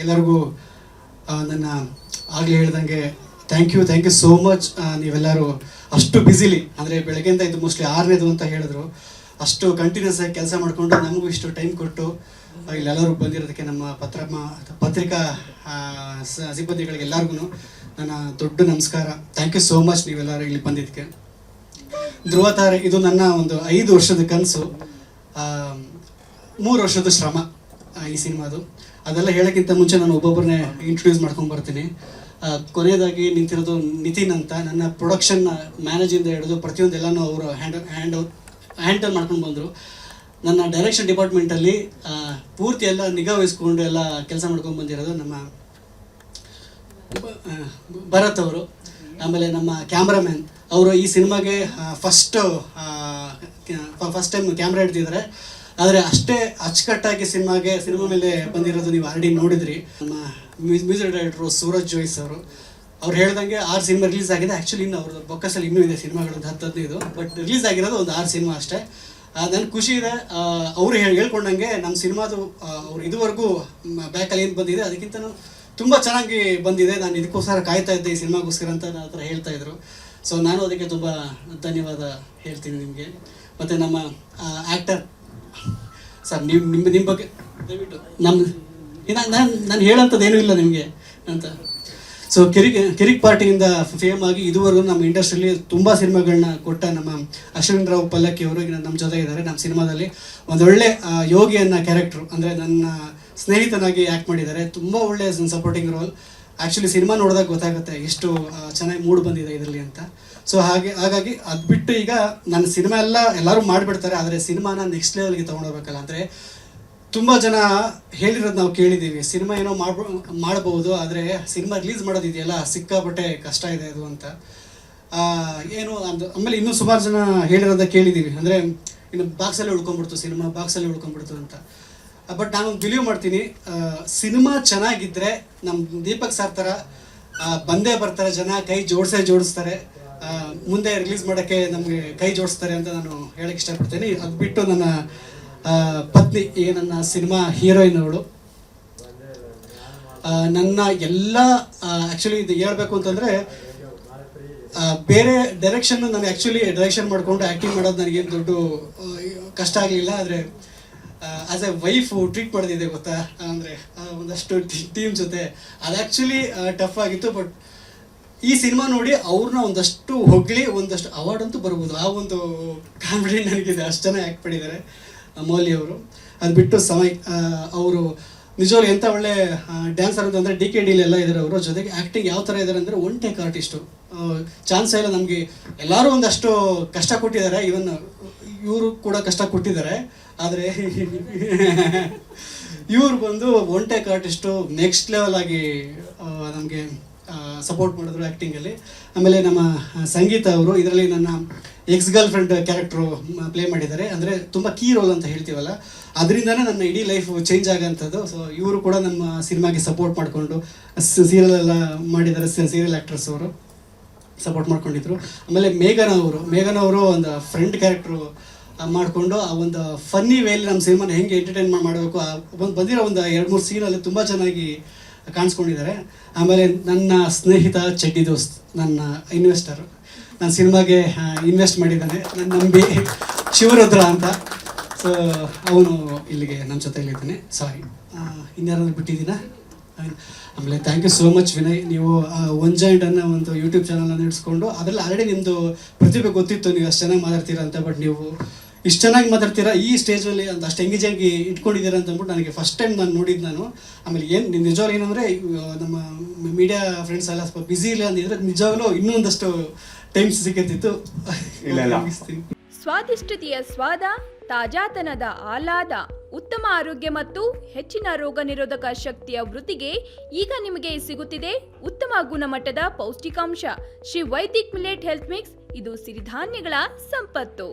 ಎಲ್ಲರಿಗೂ ನನ್ನ ಆಗಲೇ ಹೇಳ್ದಂಗೆ ಥ್ಯಾಂಕ್ ಯು ಸೋ ಮಚ್. ನೀವೆಲ್ಲರೂ ಅಷ್ಟು ಬ್ಯುಸಿಲಿ, ಅಂದರೆ ಬೆಳಗ್ಗೆಯಿಂದ ಇದು ಮೋಸ್ಟ್ಲಿ 6ನೇದು ಅಂತ ಹೇಳಿದ್ರು, ಅಷ್ಟು ಕಂಟಿನ್ಯೂಸ್ ಆಗಿ ಕೆಲಸ ಮಾಡಿಕೊಂಡು ನಮಗೂ ಇಷ್ಟು ಟೈಮ್ ಕೊಟ್ಟು ಇಲ್ಲೆಲ್ಲರೂ ಬಂದಿರೋದಕ್ಕೆ ನಮ್ಮ ಪತ್ರಿಕಾ ಸಿಬ್ಬಂದಿಗಳಿಗೆ ಎಲ್ಲರಿಗೂ ನನ್ನ ದೊಡ್ಡ ನಮಸ್ಕಾರ. ಥ್ಯಾಂಕ್ ಯು ಸೋ ಮಚ್ ನೀವೆಲ್ಲರೂ ಇಲ್ಲಿ ಬಂದಿದ್ದಕ್ಕೆ. ಧ್ರುವ ತಾರೆ ಇದು ನನ್ನ ಒಂದು 5 ವರ್ಷದ ಕನಸು, 3 ವರ್ಷದ ಶ್ರಮ ಈ ಸಿನಿಮಾದು. ಅದೆಲ್ಲ ಹೇಳೋಕ್ಕಿಂತ ಮುಂಚೆ ನಾನು ಒಬ್ಬೊಬ್ಬರನ್ನೇ ಇಂಟ್ರೊಡ್ಯೂಸ್ ಮಾಡ್ಕೊಂಡು ಬರ್ತೀನಿ. ಕೊನೆಯದಾಗಿ ನಿಂತಿರೋದು ನಿತಿನ್ ಅಂತ, ನನ್ನ ಪ್ರೊಡಕ್ಷನ್ ಮ್ಯಾನೇಜಿಂದ ಹಿಡಿದು ಪ್ರತಿಯೊಂದೆಲ್ಲನೂ ಅವರು ಹ್ಯಾಂಡಲ್ ಮಾಡ್ಕೊಂಡು ಬಂದರು. ನನ್ನ ಡೈರೆಕ್ಷನ್ ಡಿಪಾರ್ಟ್ಮೆಂಟಲ್ಲಿ ಪೂರ್ತಿ ಎಲ್ಲ ನಿಗಾ ವಹಿಸ್ಕೊಂಡು ಎಲ್ಲ ಕೆಲಸ ಮಾಡ್ಕೊಂಡು ಬಂದಿರೋದು ನಮ್ಮ ಭರತ್ ಅವರು. ಆಮೇಲೆ ನಮ್ಮ ಕ್ಯಾಮ್ರಾಮ್ಯಾನ್ ಅವರು ಈ ಸಿನಿಮಾಗೆ ಫಸ್ಟ್ ಟೈಮ್ ಕ್ಯಾಮ್ರಾ ಹಿಡ್ತಿದ್ದಾರೆ. ಆದರೆ ಅಷ್ಟೇ ಅಚ್ಚುಕಟ್ಟಾಗಿ ಸಿನಿಮಾ ಮೇಲೆ ಬಂದಿರೋದು ನೀವು ಆಲ್ರೆಡಿ ನೋಡಿದ್ರಿ. ನಮ್ಮ ಮ್ಯೂಸಿಕ್ ಡೈರೆಕ್ಟ್ರು ಸೂರಜ್ ಜೋಯಿಸ್ ಅವರು ಹೇಳ್ದಂಗೆ 6 ಸಿನಿಮಾ ರಿಲೀಸ್ ಆಗಿದೆ. ಆ್ಯಕ್ಚುಲಿ ಇನ್ನು ಅವ್ರ ಬೊಕ್ಕಸಲ್ಲಿ ಇನ್ನೂ ಇದೆ ಸಿನಿಮಾಗಳು, 10-15, ಬಟ್ ರಿಲೀಸ್ ಆಗಿರೋದು ಒಂದು 6 ಸಿನಿಮಾ ಅಷ್ಟೇ. ನನಗೆ ಖುಷಿ ಇದೆ. ಅವರು ಹೇಳ್ಕೊಂಡಂಗೆ ನಮ್ಮ ಸಿನಿಮಾದು ಅವ್ರು ಇದುವರೆಗೂ ಬ್ಯಾಕಲ್ಲಿ ಏನು ಬಂದಿದೆ ಅದಕ್ಕಿಂತ ತುಂಬ ಚೆನ್ನಾಗಿ ಬಂದಿದೆ. ನಾನು ಇದಕ್ಕೋಸ್ಕರ ಕಾಯ್ತಾ ಇದ್ದೆ, ಈ ಸಿನಿಮಾಗೋಸ್ಕರ ಅಂತ ನನ್ನ ಹತ್ರ ಹೇಳ್ತಾ ಇದ್ರು. ಸೊ ನಾನು ಅದಕ್ಕೆ ತುಂಬ ಧನ್ಯವಾದ ಹೇಳ್ತೀನಿ ನಿಮಗೆ. ಮತ್ತು ನಮ್ಮ ಆ್ಯಕ್ಟರ್ ಸರ್, ನಿಮ್ಮ ಬಗ್ಗೆ ದಯವಿಟ್ಟು ನಾನು ಹೇಳೋಂಥದ್ದೇನೂ ಇಲ್ಲ ನಿಮಗೆ ಅಂತ. ಸೊ ಕಿರಿಕ್ ಪಾರ್ಟಿಯಿಂದ ಫೇಮ್ ಆಗಿ ಇದುವರೆಗೂ ನಮ್ಮ ಇಂಡಸ್ಟ್ರಿಯಲ್ಲಿ ತುಂಬ ಸಿನಿಮಾಗಳನ್ನ ಕೊಟ್ಟ ನಮ್ಮ ಅಶ್ವಿನ್ ರಾವ್ ಪಲ್ಲಕ್ಕಿ ಅವರು ಈಗ ನಮ್ಮ ಜೊತೆ ಇದ್ದಾರೆ. ನಮ್ಮ ಸಿನಿಮಾದಲ್ಲಿ ಒಂದೊಳ್ಳೆ ಯೋಗಿ ಅನ್ನೋ ಕ್ಯಾರೆಕ್ಟ್ರು, ಅಂದರೆ ನನ್ನ ಸ್ನೇಹಿತನಾಗಿ ಆ್ಯಕ್ಟ್ ಮಾಡಿದ್ದಾರೆ. ತುಂಬ ಒಳ್ಳೆಯ ಸಪೋರ್ಟಿಂಗ್ ರೋಲ್. ಆ್ಯಕ್ಚುಲಿ ಸಿನಿಮಾ ನೋಡಿದಾಗ ಗೊತ್ತಾಗುತ್ತೆ ಎಷ್ಟು ಚೆನ್ನಾಗಿ ಮೂಡ್ ಬಂದಿದೆ ಇದರಲ್ಲಿ ಅಂತ. ಸೊ ಹಾಗಾಗಿ ಅದು ಬಿಟ್ಟು ಈಗ ನನ್ನ ಸಿನಿಮಾ ಎಲ್ಲರೂ ಮಾಡಿಬಿಡ್ತಾರೆ, ಆದರೆ ಸಿನಿಮಾನ ನೆಕ್ಸ್ಟ್ ಲೆವೆಲ್ಗೆ ತೊಗೊಂಡೋಗ್ಬೇಕಲ್ಲ. ಅಂದರೆ ತುಂಬ ಜನ ಹೇಳಿರೋದು ನಾವು ಕೇಳಿದ್ದೀವಿ, ಸಿನಿಮಾ ಏನೋ ಮಾಡ್ಬೋದು, ಆದರೆ ಸಿನಿಮಾ ರಿಲೀಸ್ ಮಾಡೋದಿದೆಯಲ್ಲ ಸಿಕ್ಕಾಪಟ್ಟೆ ಕಷ್ಟ ಇದೆ ಅದು ಅಂತ. ಏನು ಆಮೇಲೆ ಇನ್ನೂ ಸುಮಾರು ಜನ ಹೇಳಿರೋದ ಕೇಳಿದ್ದೀವಿ, ಅಂದರೆ ಇನ್ನು ಬಾಕ್ಸಲ್ಲಿ ಉಳ್ಕೊಂಡ್ಬಿಡ್ತು ಅಂತ. ಬಟ್ ನಾನು ಬಿಲೀವ್ ಮಾಡ್ತೀನಿ, ಸಿನಿಮಾ ಚೆನ್ನಾಗಿದ್ದರೆ ನಮ್ಮ ದೀಪಕ್ ಸರ್ ಥರ ಬಂದೇ ಬರ್ತಾರೆ ಜನ, ಕೈ ಜೋಡಿಸ್ತಾರೆ, ಮುಂದೆ ರಿಲೀಸ್ ಮಾಡೋಕ್ಕೆ ನಮಗೆ ಕೈ ಜೋಡಿಸ್ತಾರೆ ಅಂತ ನಾನು ಹೇಳಕ್ಕೆ ಇಷ್ಟಪಡ್ತೀನಿ. ಅದು ಬಿಟ್ಟು ನನ್ನ ಪತ್ನಿ, ಈಗ ನನ್ನ ಸಿನಿಮಾ ಹೀರೋಯಿನ್ ಅವಳು, ನನ್ನ ಎಲ್ಲ ಆ್ಯಕ್ಚುಲಿ ಇದು ಹೇಳ್ಬೇಕು ಅಂತಂದರೆ ಬೇರೆ ಡೈರೆಕ್ಷನ್ ನಾನು ಆ್ಯಕ್ಚುಲಿ ಡೈರೆಕ್ಷನ್ ಮಾಡಿಕೊಂಡು ಆ್ಯಕ್ಟಿಂಗ್ ಮಾಡೋದು ನನಗೇನು ದೊಡ್ಡ ಕಷ್ಟ ಆಗಲಿಲ್ಲ. ಆದರೆ ಆ್ಯಸ್ ಎ ವೈಫು ಟ್ರೀಟ್ ಮಾಡೋದಿದೆ ಗೊತ್ತಾ, ಅಂದರೆ ಒಂದಷ್ಟು ಟೀಮ್ ಜೊತೆ ಅದು ಆ್ಯಕ್ಚುಲಿ ಟಫ್ ಆಗಿತ್ತು. ಬಟ್ ಈ ಸಿನಿಮಾ ನೋಡಿ ಅವ್ರನ್ನ ಒಂದಷ್ಟು ಹೊಗಳಿ ಒಂದಷ್ಟು ಅವಾರ್ಡ್ ಅಂತೂ ಬರ್ಬೋದು, ಆ ಒಂದು ಕಾನ್ಫಿಡೆಂಟ್ ನನಗಿದೆ. ಅಷ್ಟು ಜನ ಆ್ಯಕ್ಟ್ ಮಾಡಿದ್ದಾರೆ ಮೌಲಿ ಅವರು. ಅದು ಬಿಟ್ಟು ಸಮಯ್ ಅವರು ನಿಜವಾಗ್ಲೂ ಎಂಥ ಒಳ್ಳೆ ಡ್ಯಾನ್ಸರ್ ಅಂತಂದರೆ DKD ಎಲ್ಲ ಇದ್ದಾರೆ ಅವರು. ಜೊತೆಗೆ ಆ್ಯಕ್ಟಿಂಗ್ ಯಾವ ಥರ ಇದ್ದಾರೆ ಅಂದರೆ ಒನ್ ಟೇಕ್ ಆರ್ಟಿಸ್ಟು, ಚಾನ್ಸ್ ಇಲ್ಲ ನಮಗೆ. ಎಲ್ಲರೂ ಒಂದಷ್ಟು ಕಷ್ಟ ಕೊಟ್ಟಿದ್ದಾರೆ, ಇವನ್ ಇವರು ಕೂಡ ಕಷ್ಟ ಕೊಟ್ಟಿದ್ದಾರೆ. ಆದರೆ ಇವ್ರು ಬಂದು one take artist next level ಆಗಿ ನಮಗೆ ಸಪೋರ್ಟ್ ಮಾಡಿದ್ರು ಆ್ಯಕ್ಟಿಂಗಲ್ಲಿ. ಆಮೇಲೆ ನಮ್ಮ ಸಂಗೀತ ಅವರು ಇದರಲ್ಲಿ ನನ್ನ X girl friend character play ಮಾಡಿದ್ದಾರೆ. ಅಂದರೆ ತುಂಬ ಕೀ ರೋಲ್ ಅಂತ ಹೇಳ್ತೀವಲ್ಲ, ಅದರಿಂದನೇ ನನ್ನ ಇಡೀ ಲೈಫ್ ಚೇಂಜ್ ಆಗೋಂಥದ್ದು. ಸೊ ಇವರು ಕೂಡ ನಮ್ಮ ಸಿನಿಮಾಗೆ ಸಪೋರ್ಟ್ ಮಾಡಿಕೊಂಡು ಸೀರಿಯಲ್ ಎಲ್ಲ ಮಾಡಿದ್ದಾರೆ, ಸೀರಿಯಲ್ ಆ್ಯಕ್ಟ್ರಸ್ ಅವರು ಸಪೋರ್ಟ್ ಮಾಡ್ಕೊಂಡಿದ್ರು. ಆಮೇಲೆ ಮೇಘನ ಅವರು ಒಂದು ಫ್ರೆಂಡ್ ಕ್ಯಾರೆಕ್ಟ್ರು ಮಾಡಿಕೊಂಡು ಆ ಒಂದು ಫನ್ನಿ ವೇಲಿ ನಮ್ಮ ಸಿನಿಮಾನ ಹೆಂಗೆ ಎಂಟರ್ಟೈನ್ಮೆಂಟ್ ಮಾಡಬೇಕು ಬಂದಿರೋ ಒಂದು 2-3 ಸೀನಲ್ಲಿ ತುಂಬ ಚೆನ್ನಾಗಿ ಕಾಣಿಸ್ಕೊಂಡಿದ್ದಾರೆ. ಆಮೇಲೆ ನನ್ನ ಸ್ನೇಹಿತ ಚಡ್ಡಿ ದೋಸ್ತ್, ನನ್ನ ಇನ್ವೆಸ್ಟರು, ನನ್ನ ಸಿನಿಮಾಗೆ ಇನ್ವೆಸ್ಟ್ ಮಾಡಿದ್ದಾನೆ, ನನ್ನ ನಂಬಿ ಶಿವರುದ್ರ ಅಂತ. ಸೊ ಅವನು ಇಲ್ಲಿಗೆ ನಮ್ಮ ಜೊತೆಯಲ್ಲಿದ್ದಾನೆ. ಸಾರಿ, ಇನ್ಯಾರಾದ್ರೂ ಬಿಟ್ಟಿದ್ದೀನ. ಆಮೇಲೆ thank you so much Vinay, ನೀವು ಒನ್ ಜಾಯಿಂಟ್ ಅನ್ನೋ ಒಂದು ಯೂಟ್ಯೂಬ್ ಚಾನಲ್ನ ನಡೆಸ್ಕೊಂಡು ಅದರಲ್ಲಿ ಆಲ್ರೆಡಿ ನಿಮ್ಮದು ಪ್ರತಿಭೆ ಗೊತ್ತಿತ್ತು, ನೀವು ಅಷ್ಟು ಚೆನ್ನಾಗಿ ಮಾತಾಡ್ತೀರಾ ಅಂತ. ಬಟ್ ನೀವು ಇಷ್ಟು ಚೆನ್ನಾಗಿ ಮಾತಾಡ್ತೀರಾ, ಈ ಸ್ಟೇಜಲ್ಲಿ ಒಂದು ಅಷ್ಟು ಎಂಗೇಜಾಗಿ ಇಟ್ಕೊಂಡಿದ್ದೀರಾ ಅಂತ ಅಂದ್ಬಿಟ್ಟು ನನಗೆ ಫಸ್ಟ್ ಟೈಮ್ ನಾನು ನೋಡಿದ್ದು ನಾನು. ಆಮೇಲೆ ಏನು ನಿಜವಾಗ್ಲೂ ಏನಂದರೆ ನಮ್ಮ ಮೀಡಿಯಾ ಫ್ರೆಂಡ್ಸ್ ಎಲ್ಲ ಸ್ವಲ್ಪ ಬ್ಯುಸಿ ಇಲ್ಲ ಅಂದಿದ್ರೆ ನಿಜವಾಗ್ಲೂ ಇನ್ನೂ ಒಂದಷ್ಟು ಟೈಮ್ ಸಿಕ್ಕತ್ತಿತ್ತು. ಸ್ವಾದಿಷ್ಟತೆಯ ಸ್ವಾದ, ತಾಜಾತನದ ಆಹ್ಲಾದ, ಉತ್ತಮ ಆರೋಗ್ಯ ಮತ್ತು ಹೆಚ್ಚಿನ ರೋಗ ನಿರೋಧಕ ಶಕ್ತಿಯ ವೃದ್ಧಿಗೆ ಈಗ ನಿಮಗೆ ಸಿಗುತ್ತಿದೆ ಉತ್ತಮ ಗುಣಮಟ್ಟದ ಪೌಷ್ಟಿಕಾಂಶ. Shri Vaidik millet health mix, ಇದು ಸಿರಿಧಾನ್ಯಗಳ ಸಂಪತ್ತು.